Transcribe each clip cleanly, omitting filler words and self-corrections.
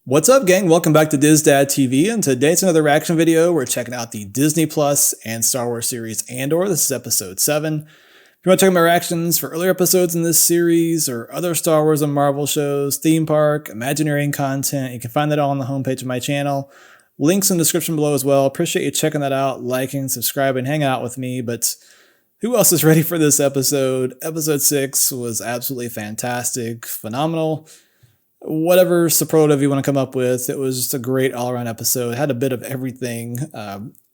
What's up, gang? Welcome back to DizDad TV, and today's another reaction video. We're checking out the Disney Plus and Star Wars series Andor. This is episode 7. If you want to check out my reactions for earlier episodes in this series or other Star Wars and Marvel shows, theme park, Imagineering content, you can find that all on the homepage of my channel. Links in the description below as well. Appreciate you checking that out, liking, subscribing, hanging out with me. But who else is ready for this episode? Episode 6 was absolutely fantastic, phenomenal. Whatever superlative you want to come up with, it was just a great all-around episode. It had a bit of everything.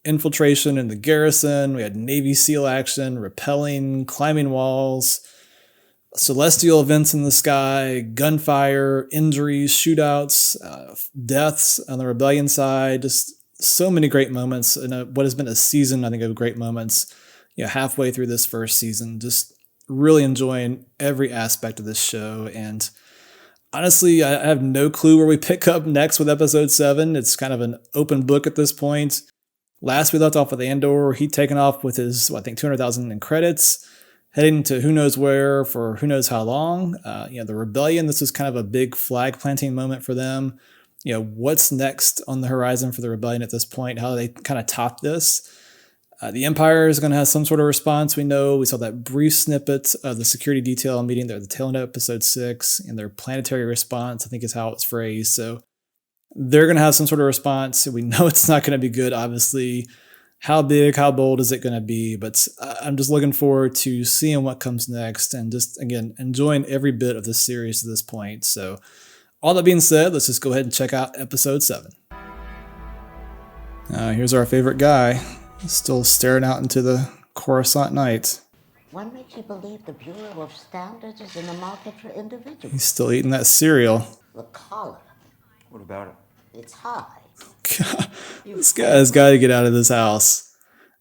Infiltration in the garrison, we had Navy SEAL action, rappelling, climbing walls, celestial events in the sky, gunfire, injuries, shootouts, deaths on the rebellion side. Just so many great moments in what has been a season, I think, of great moments. Halfway through this first season, just really enjoying every aspect of this show. And honestly, I have no clue where we pick up next with episode 7. It's kind of an open book at this point. Last we left off with Andor, he'd taken off with his, I think, 200,000 in credits, heading to who knows where for who knows how long. The rebellion, this was kind of a big flag planting moment for them. What's next on the horizon for the rebellion at this point? How do they kind of top this? The Empire is going to have some sort of response. We know we saw that brief snippet of the security detail meeting there at the tail end of episode 6, and their planetary response, I think, is how it's phrased. So they're going to have some sort of response. We know it's not going to be good, obviously. How big, how bold is it going to be? But I'm just looking forward to seeing what comes next and just, again, enjoying every bit of this series to this point. So all that being said, let's just go ahead and check out episode 7. Here's our favorite guy. Still staring out into the Coruscant night. What makes you believe the Bureau of Standards is in the market for individuals? He's still eating that cereal. The collar. What about it? It's high. God, this guy's got to get out of this house.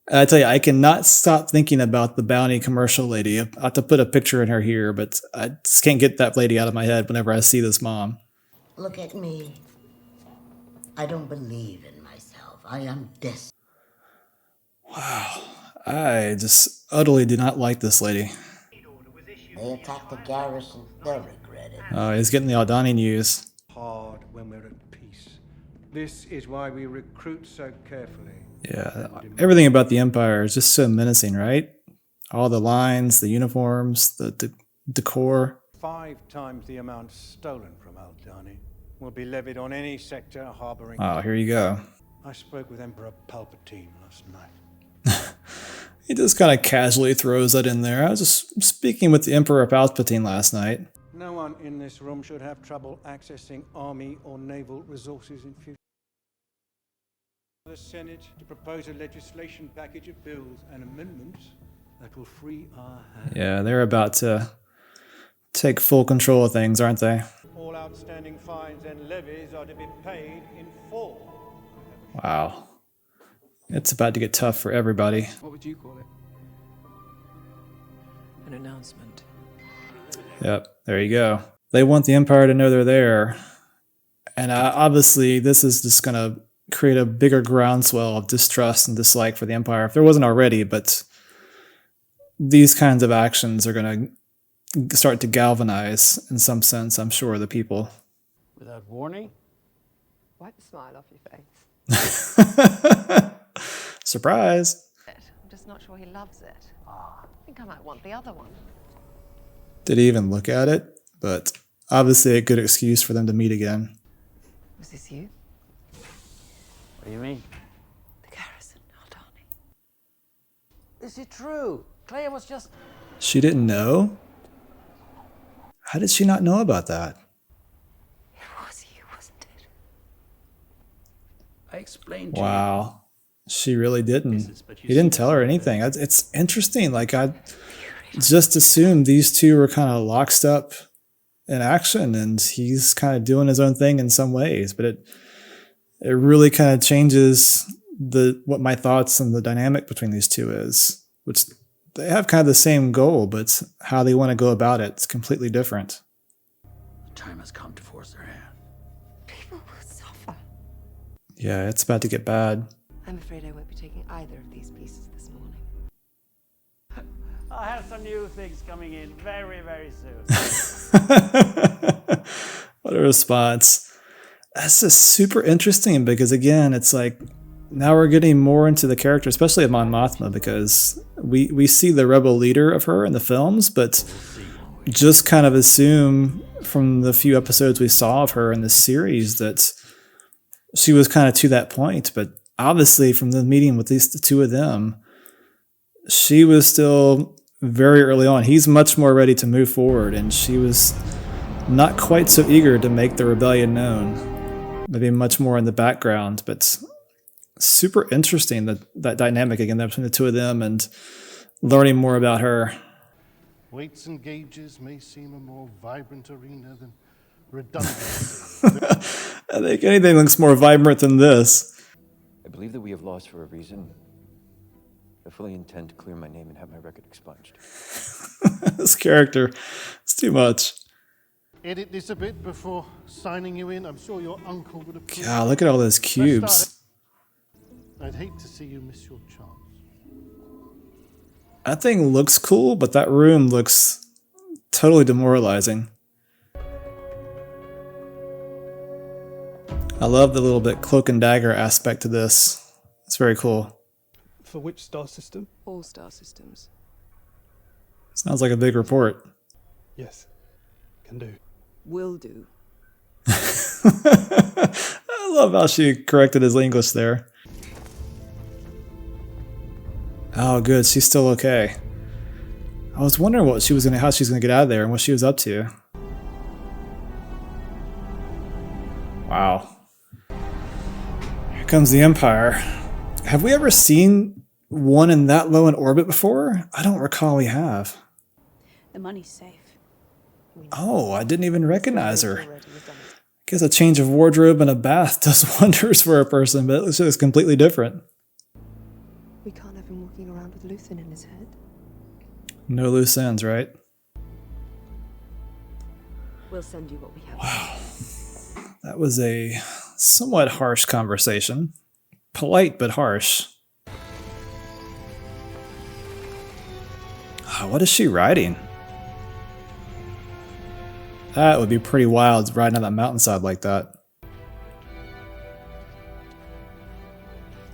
I tell you, I cannot stop thinking about the Bounty commercial lady. I have to put a picture in her here, but I just can't get that lady out of my head whenever I see this mom. Look at me. I don't believe in myself. I am desperate. Wow, I just utterly do not like this lady. They attacked the garrison. They'll regret it. Oh, he's getting the Aldhani news. Hard when we're at peace. This is why we recruit so carefully. Yeah, everything about the Empire is just so menacing, right? All the lines, the uniforms, the decor. 5 times the amount stolen from Aldhani will be levied on any sector harboring. Oh, here you go. I spoke with Emperor Palpatine last night. He just kind of casually throws that in there. I was just speaking with the Emperor Palpatine last night. No one in this room should have trouble accessing army or naval resources in future. The Senate to propose a legislation package of bills and amendments that will free our hands. Yeah, they're about to take full control of things, aren't they? All outstanding fines and levies are to be paid in full. Wow. It's about to get tough for everybody. What would you call it? An announcement. Yep, there you go. They want the Empire to know they're there. And obviously, this is just going to create a bigger groundswell of distrust and dislike for the Empire, if there wasn't already. But these kinds of actions are going to start to galvanize, in some sense, I'm sure, the people. Without warning? Wipe the smile off your face. Surprise! I'm just not sure he loves it. I think I might want the other one. Did he even look at it? But obviously a good excuse for them to meet again. Was this you? What do you mean? The garrison, Aldhani. Is it true? Claire was just... She didn't know? How did she not know about that? It was you, wasn't it? I explained to you. Wow. She really didn't. He didn't tell her anything. It's interesting. Like, I just assumed these two were kind of locked up in action, and he's kind of doing his own thing in some ways. But it really kind of changes what my thoughts and the dynamic between these two is, which they have kind of the same goal, but how they want to go about it's completely different. The time has come to force their hand. People will suffer. Yeah, it's about to get bad. I'm afraid I won't be taking either of these pieces this morning. I have some new things coming in very, very soon. What a response. That's just super interesting because, again, it's like now we're getting more into the character, especially of Mon Mothma, because we see the rebel leader of her in the films, but just kind of assume from the few episodes we saw of her in this series that she was kind of to that point. But obviously, from the meeting with the two of them, she was still very early on. He's much more ready to move forward, and she was not quite so eager to make the rebellion known. Maybe much more in the background, but super interesting that dynamic again between the two of them and learning more about her. Weights and gauges may seem a more vibrant arena than redundancy. I think anything looks more vibrant than this. I believe that we have lost for a reason. I fully intend to clear my name and have my record expunged. This character, it's too much. Edit this a bit before signing you in. I'm sure your uncle would have. God, look at all those cubes. I'd hate to see you miss your chance. That thing looks cool, but that room looks totally demoralizing. I love the little bit cloak and dagger aspect to this. It's very cool. For which star system? All star systems. Sounds like a big report. Yes. Can do. Will do. I love how she corrected his English there. Oh, good. She's still okay. I was wondering how she was gonna get out of there and what she was up to. Wow. Here comes the Empire. Have we ever seen one in that low in orbit before? I don't recall we have. The money's safe. Oh, I didn't even recognize her. I guess a change of wardrobe and a bath does wonders for a person, but it looks completely different. We can't have him walking around with Luthen in his head. No loose ends, right? We'll send you what we have. Wow. That was a somewhat harsh conversation. Polite, but harsh. What is she riding? That would be pretty wild, riding on that mountainside like that.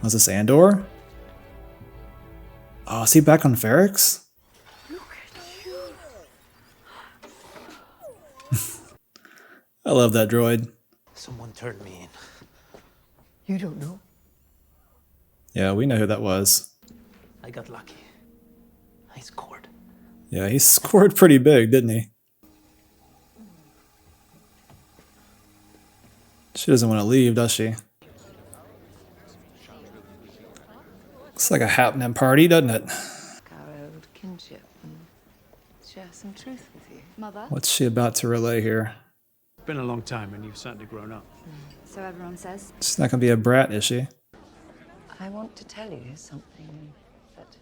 Was this Andor? Oh, is he back on Ferrix? Look at you. I love that droid. Someone turned me in. You don't know? Yeah, we know who that was. I got lucky. I scored. Yeah, he scored pretty big, didn't he? She doesn't want to leave, does she? Looks like a happening party, doesn't it? Our old kinship and share some truth with you. Mother? What's she about to relay here? It's been a long time and you've certainly grown up. So everyone says. She's not going to be a brat, is she? I want to tell you something that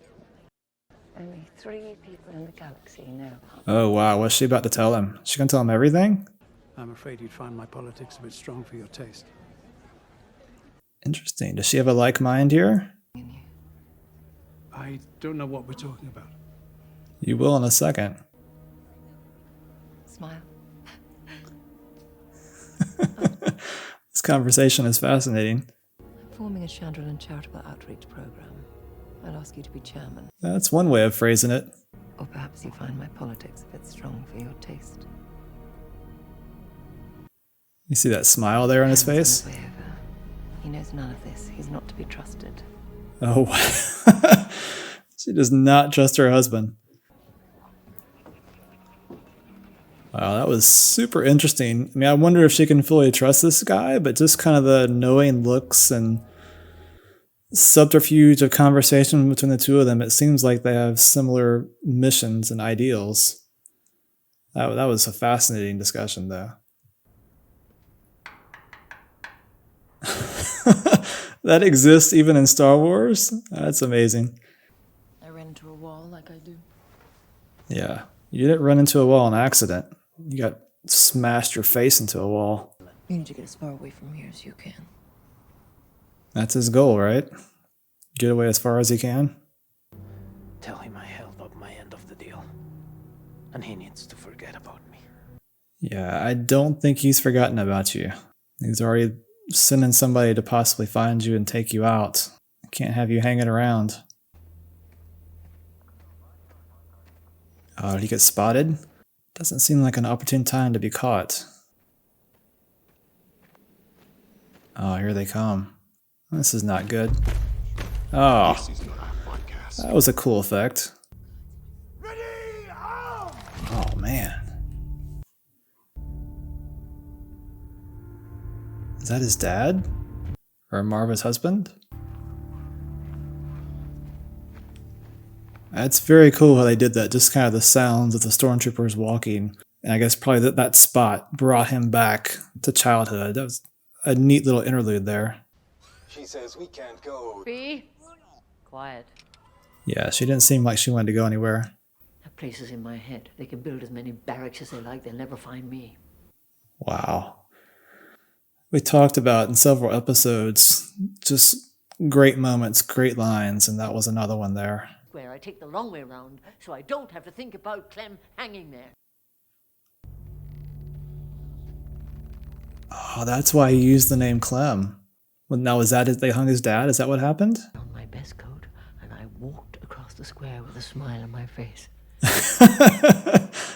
only 3 people in the galaxy know about. Oh, wow. What's she about to tell him? She going to tell him everything? I'm afraid you'd find my politics a bit strong for your taste. Interesting. Does she have a like mind here? I don't know what we're talking about. You will in a second. Smile. This conversation is fascinating. I'm forming a Chandrilan charitable outreach program. I'll ask you to be chairman. That's one way of phrasing it. Or perhaps you find my politics a bit strong for your taste. You see that smile there on his Hands face? on the way over. He knows none of this. He's not to be trusted. Oh, she does not trust her husband. Wow, that was super interesting. I mean, I wonder if she can fully trust this guy, but just kind of the knowing looks and subterfuge of conversation between the two of them, it seems like they have similar missions and ideals. That was a fascinating discussion, though. That exists even in Star Wars? That's amazing. I ran into a wall like I do. Yeah, you didn't run into a wall on accident. You got smashed your face into a wall. You need to get as far away from here as you can. That's his goal, right? Get away as far as he can. Tell him I held up my end of the deal. And he needs to forget about me. Yeah, I don't think he's forgotten about you. He's already sending somebody to possibly find you and take you out. Can't have you hanging around. Oh, did he get spotted? Doesn't seem like an opportune time to be caught. Oh, here they come. This is not good. Oh, that was a cool effect. Oh, man. Is that his dad? Or Marva's husband? That's very cool how they did that, just kind of the sounds of the stormtroopers walking. And I guess probably that spot brought him back to childhood. That was a neat little interlude there. She says we can't go. Be quiet. Yeah, she didn't seem like she wanted to go anywhere. That place is in my head. They can build as many barracks as they like. They'll never find me. Wow. We talked about in several episodes, just great moments, great lines, and that was another one there. Where I take the long way round, so I don't have to think about Clem hanging there. Oh, that's why he used the name Clem. Well, now, is that it? They hung his dad? Is that what happened? On my best coat, and I walked across the square with a smile on my face.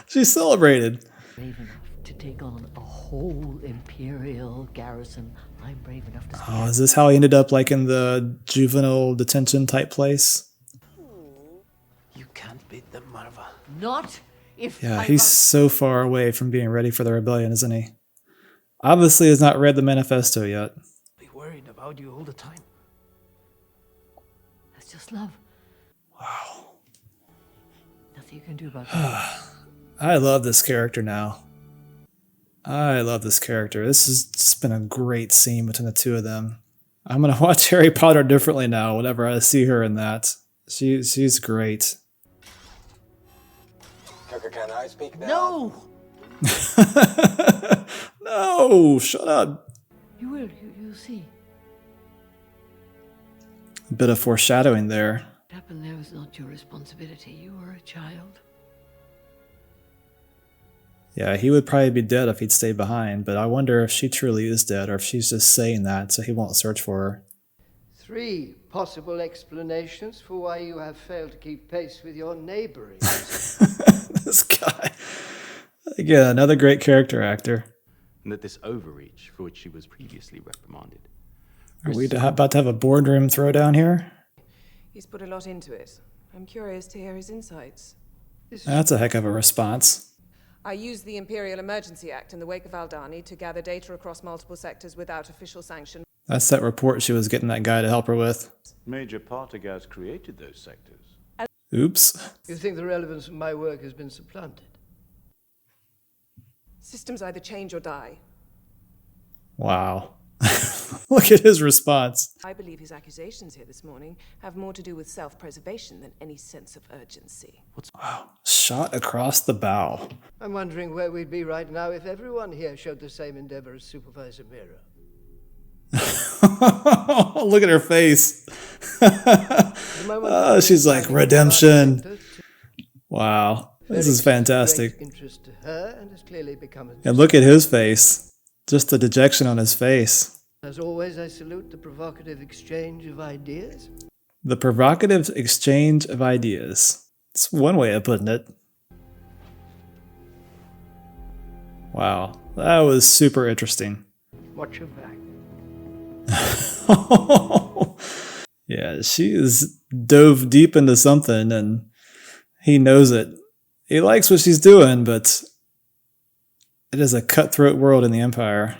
She celebrated. Brave enough to take on a whole Imperial garrison. I'm brave enough to... Oh, is this how he ended up like in the juvenile detention type place? You can't beat them, Marva. Not if Yeah, I he's so far away from being ready for the rebellion, isn't he? Obviously has not read the manifesto yet. Be worried about you all the time. That's just love. Wow. Nothing you can do about that. I love this character now. I love this character. This has just been a great scene between the two of them. I'm going to watch Harry Potter differently now whenever I see her in that. She's great. Can I speak now? No! No, shut up. You will. You'll see. A bit of foreshadowing there. What happened there was not your responsibility. You were a child. Yeah, he would probably be dead if he'd stayed behind, but I wonder if she truly is dead or if she's just saying that so he won't search for her. 3 possible explanations for why you have failed to keep pace with your neighboring. This guy. Again, another great character actor. And that this overreach, for which she was previously reprimanded. Are we about to have a boardroom throwdown here? He's put a lot into it. I'm curious to hear his insights. That's a heck of a response. I used the Imperial Emergency Act in the wake of Aldhani to gather data across multiple sectors without official sanction. That's that report she was getting that guy to help her with. Major Partagaz created those sectors. Oops. You think the relevance of my work has been supplanted? Systems either change or die. Wow. Look at his response. I believe his accusations here this morning have more to do with self-preservation than any sense of urgency. Wow. Shot across the bow. I'm wondering where we'd be right now if everyone here showed the same endeavor as Supervisor Mira. Look at her face. She's like, redemption. Wow. This is fantastic. Interest to her and has clearly become And look at his face. Just the dejection on his face. As always, I salute the provocative exchange of ideas. The provocative exchange of ideas. It's one way of putting it. Wow. That was super interesting. Watch your back. Yeah, she is dove deep into something and he knows it. He likes what she's doing, but it is a cutthroat world in the Empire.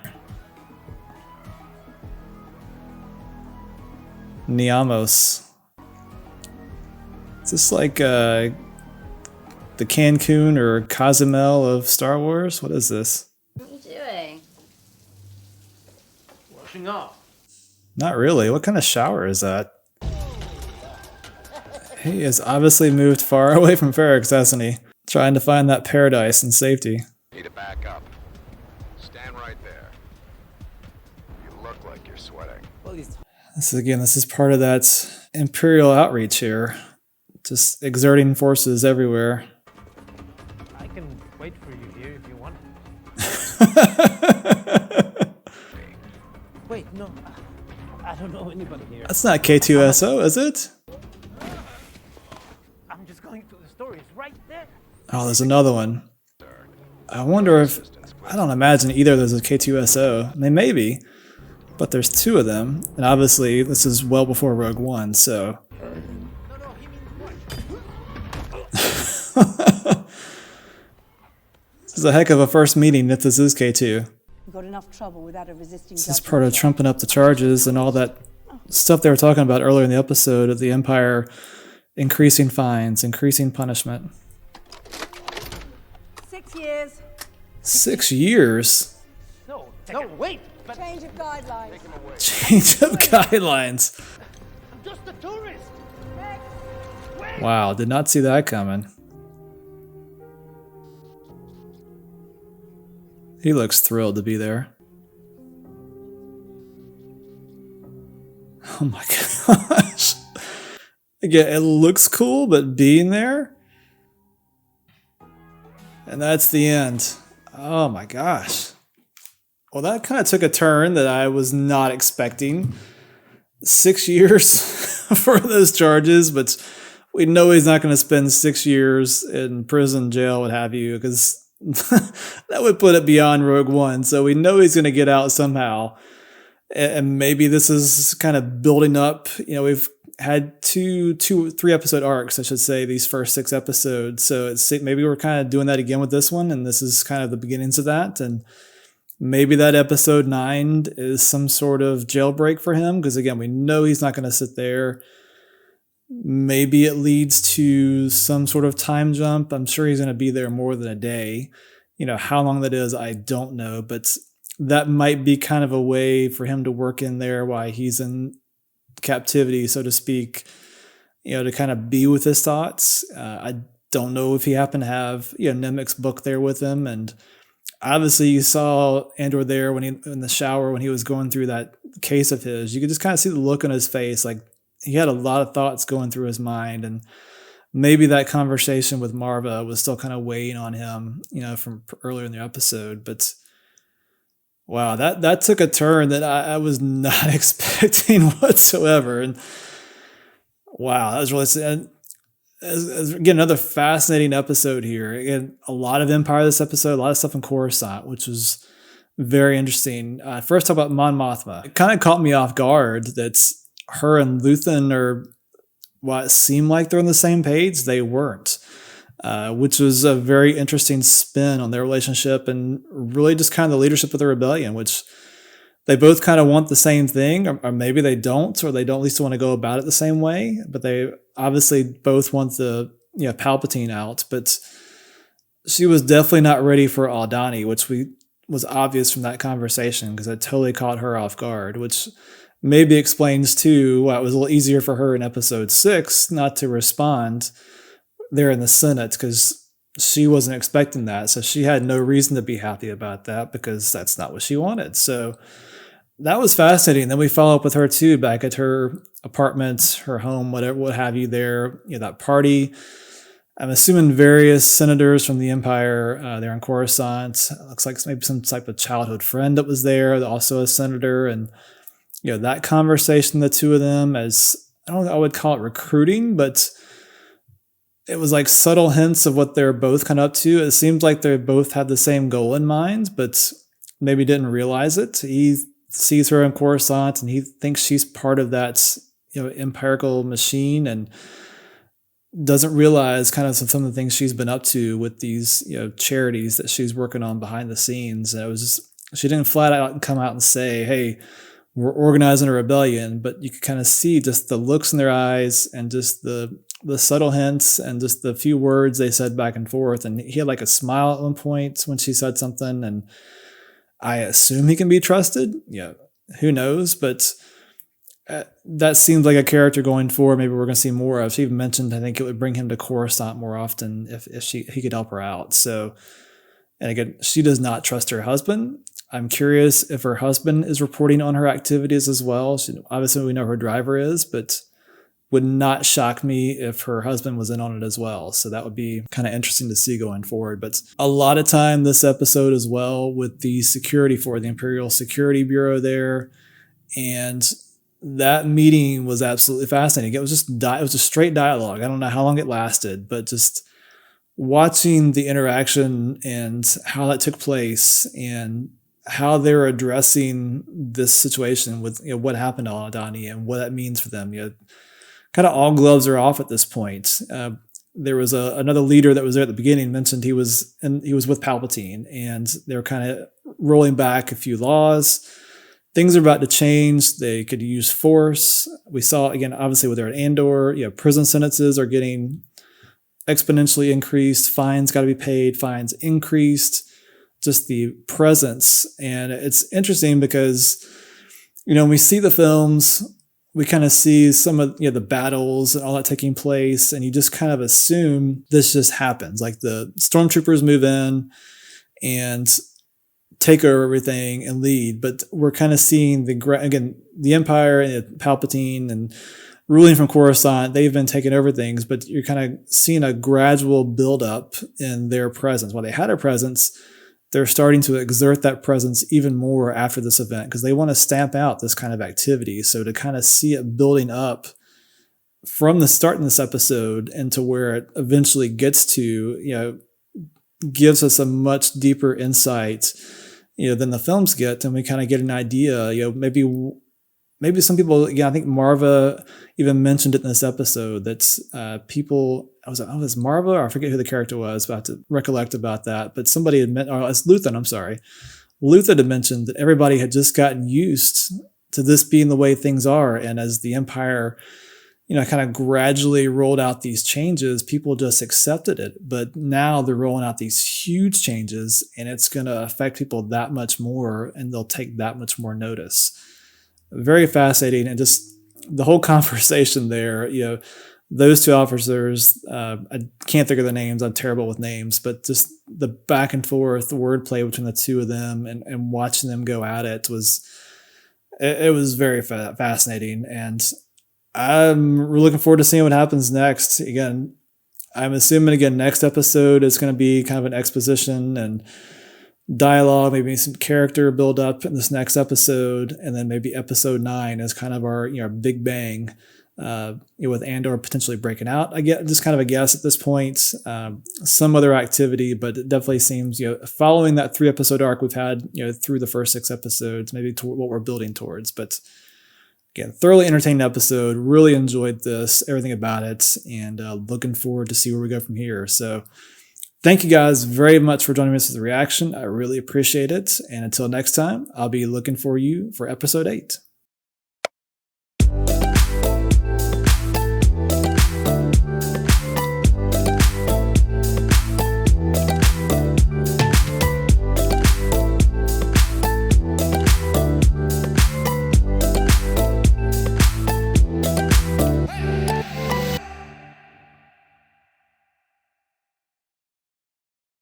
Niamos. Is this like the Cancun or Cozumel of Star Wars? What is this? What are you doing? Washing up. Not really. What kind of shower is that? He has obviously moved far away from Ferrix, hasn't he? Trying to find that paradise and safety. Need to back up. Stand right there. You look like you're sweating. This is part of that Imperial outreach here. Just exerting forces everywhere. I can wait for you here if you want. don't know anybody here. That's not K2SO, is it? I'm just going through the stories right there. Oh, there's another one. I wonder if... I don't imagine either of those is K2SO. They may be, but there's two of them. And obviously, this is well before Rogue One, so... This is a heck of a first meeting if this is K2. We got enough trouble without a resisting. This is part of trumping up the charges and all that stuff they were talking about earlier in the episode of the Empire increasing fines, increasing punishment. 6 years. 6 years? No, wait. But Change of guidelines. Change of guidelines. I'm just a tourist. Wow, did not see that coming. He looks thrilled to be there. Oh my gosh. Again, it looks cool, but being there? And that's the end. Oh my gosh. Well, that kind of took a turn that I was not expecting. 6 years for those charges, but we know he's not going to spend 6 years in prison, jail, what have you, because that would put it beyond Rogue One. So we know he's going to get out somehow. And maybe this is kind of building up. You know, we've had three episode arcs, I should say, these first 6 episodes. So it's maybe we're kind of doing that again with this one. And this is kind of the beginnings of that. And maybe that episode 9 is some sort of jailbreak for him. Because again, we know he's not going to sit there. Maybe it leads to some sort of time jump. I'm sure he's going to be there more than a day. You know, how long that is, I don't know. But that might be kind of a way for him to work in there while he's in captivity, so to speak, you know, to kind of be with his thoughts. I don't know if he happened to have, you know, Nemec's book there with him. And obviously you saw Andor there when he in the shower when he was going through that case of his. You could just kind of see the look on his face, like he had a lot of thoughts going through his mind, and maybe that conversation with Marva was still kind of weighing on him, you know, from earlier in the episode. But wow, that took a turn that I was not expecting whatsoever. And wow, that was really, again, another fascinating episode here. Again, a lot of Empire this episode, a lot of stuff in Coruscant, which was very interesting. First, talk about Mon Mothma. It kind of caught me off guard that her and Luthen are what seemed like they're on the same page. They weren't, which was a very interesting spin on their relationship and really just kind of the leadership of the rebellion, which they both kind of want the same thing, or maybe they don't, or they don't at least want to go about it the same way. But they obviously both want the, you know, Palpatine out. But she was definitely not ready for Aldhani, which was obvious from that conversation because it totally caught her off guard, which maybe explains too why it was a little easier for her in episode 6 not to respond there in the Senate, because she wasn't expecting that. So she had no reason to be happy about that because that's not what she wanted. So that was fascinating. Then we follow up with her too, back at her apartment, her home, whatever, what have you there, you know, that party. I'm assuming various senators from the Empire there in Coruscant. It looks like maybe some type of childhood friend that was there, also a senator. And, you know, that conversation, the two of them, as I don't know, I would call it recruiting, but it was like subtle hints of what they're both kind of up to. It seems like they both had the same goal in mind, but maybe didn't realize it. He sees her in Coruscant and he thinks she's part of that, you know, empirical machine, and doesn't realize kind of some of the things she's been up to with these, you know, charities that she's working on behind the scenes. And it was just, she didn't flat out come out and say, hey, we're organizing a rebellion, but you could kind of see just the looks in their eyes and just the subtle hints and just the few words they said back and forth. And he had like a smile at one point when she said something, and I assume he can be trusted. Yeah, who knows? But that seems like a character going forward. Maybe we're going to see more of. She even mentioned, I think it would bring him to Coruscant more often if he could help her out. So, and again, she does not trust her husband. I'm curious if her husband is reporting on her activities as well. Obviously, we know her driver is, but would not shock me if her husband was in on it as well. So that would be kind of interesting to see going forward. But a lot of time this episode as well with the security for the Imperial Security Bureau there. And that meeting was absolutely fascinating. It was just it was just straight dialogue. I don't know how long it lasted, but just watching the interaction and how that took place and how they were addressing this situation with what happened to Aldhani and what that means for them. Kind of all gloves are off at this point. There was another leader that was there at the beginning mentioned he was with Palpatine, and they were kind of rolling back a few laws. Things are about to change. They could use force. We saw again, obviously, with their at Andor, prison sentences are getting exponentially increased. Fines got to be paid. Fines increased. Just the presence, and it's interesting because when we see the films, we kind of see some of the battles and all that taking place, and you just kind of assume this just happens. Like the stormtroopers move in and take over everything and lead, but we're kind of seeing the Empire and Palpatine and ruling from Coruscant. They've been taking over things, but you're kind of seeing a gradual buildup in their presence. While they had a presence, they're starting to exert that presence even more after this event because they want to stamp out this kind of activity. So to kind of see it building up from the start in this episode into where it eventually gets to, gives us a much deeper insight, than the films get. And we kind of get an idea, maybe some people, I think Marva even mentioned it in this episode that people, was Marva, or I forget who the character was, about to recollect about that, but somebody had it's Luthen, I'm sorry. Luthen had mentioned that everybody had just gotten used to this being the way things are. And as the Empire, kind of gradually rolled out these changes, people just accepted it. But now they're rolling out these huge changes, and it's going to affect people that much more, and they'll take that much more notice. Very fascinating. And just the whole conversation there, those two officers, I can't think of their names. I'm terrible with names, but just the back and forth, the wordplay between the two of them and watching them go at it was very fascinating. And I'm looking forward to seeing what happens next. Again, I'm assuming next episode is going to be kind of an exposition and dialogue, maybe some character build up in this next episode, and then maybe episode 9 is kind of our big bang, with Andor potentially breaking out. I get just kind of a guess at this point, some other activity, but it definitely seems following that 3-episode arc we've had through the first 6 episodes, maybe to what we're building towards. But again, thoroughly entertaining episode. Really enjoyed everything about it, and looking forward to see where we go from here. So thank you guys very much for joining us for the reaction. I really appreciate it. And until next time, I'll be looking for you for episode 8.